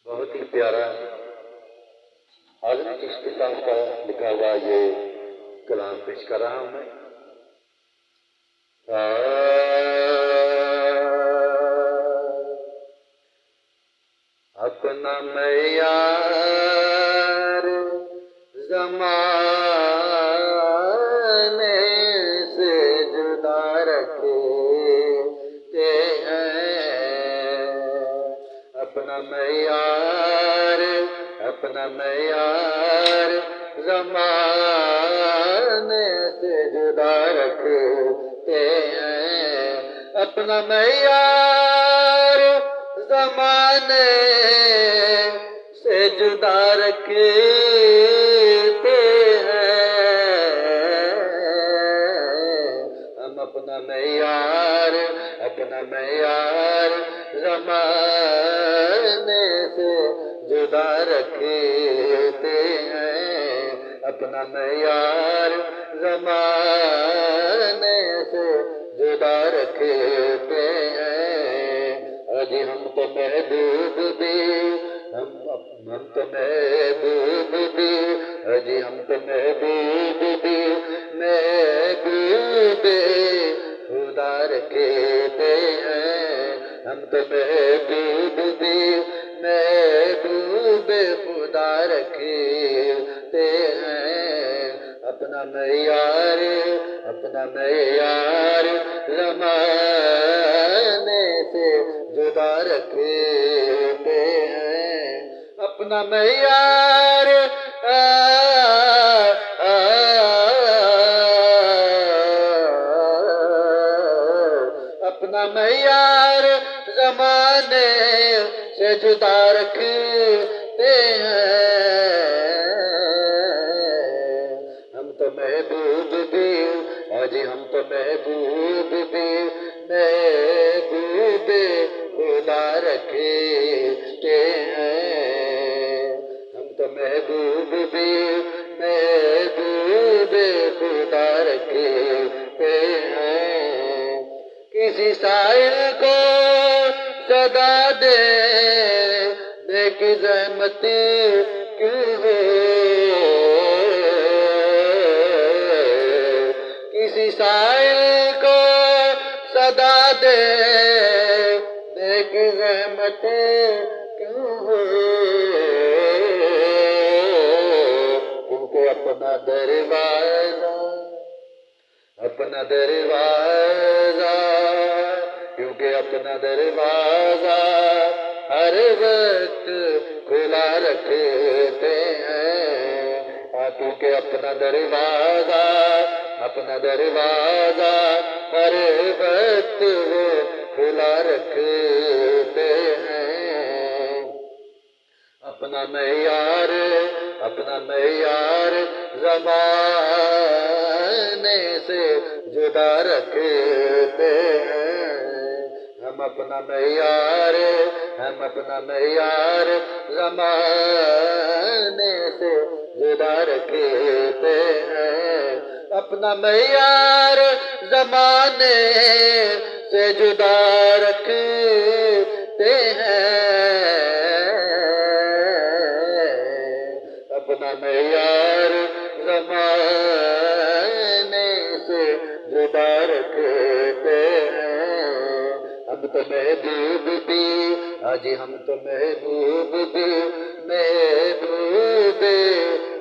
بہت ہی پیارا اعظم چشتی صاحب کا لکھا ہوا یہ کلام پیش کر رہا ہوں میں. اپنا معیار زمانے سے جدا رکھتے ہیں. اپنا معیار زمانے سے جدا رکھتے ہیں. اپنا معیار زمانے سے جدا رکھتے ہیں. ہم اپنا معیار زمانے سے جدا رکھتے ہیں. اپنا معیار زمانے سے جدا رکھتے ہیں. اجی ہم تو محبوب بھی اجی ہم تو محبوب خدا رکھتے ہیں. ہم تو محبوب خدا رکھتے ہیں. اپنا معیار زمانے سے جدا رکھتے ہیں. اپنا معیار زمانے سے جدا رکھتے ہیں. ہم تو محبوب اجی ہم تو محبوب خدا رکھتے ہیں. ہم تو محبوب خدا رکھتے ہیں. کسی سائل کو صدا دینے کی زحمت کیوں ہے. کسی سائل کو صدا دینے کی زحمت کیوں ہے. کیونکہ اپنا دروازہ کیونکہ اپنا دروازہ ہر وقت کھلا رکھتے ہیں. کیونکہ اپنا دروازہ ہر وقت وہ کھلا رکھتے ہیں. اپنا معیار زمانے سے جدا رکھتے ہیں. ہم اپنا معیار زمانے سے جدا رکھتے ہیں. اپنا معیار زمانے سے جدا رکھتے ہیں. اپنا معیار زمانے سے جدا رکھتے ہیں. ہم تو محبوب اجی ہم تو محبوب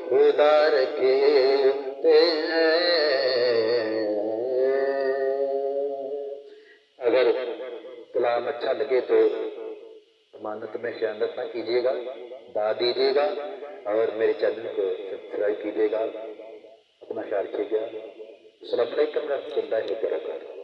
خدا رکھتے ہیں. اگر کلام اچھا لگے تو امانت میں خیانت نہ کیجیے گا، دعا دیجیے گا اور میرے چینل کو سبسکرائب کیجیے گا. اپنا خیال رکھیے گا. السلام علیکم ورحمۃ اللہ وبرکاتہ.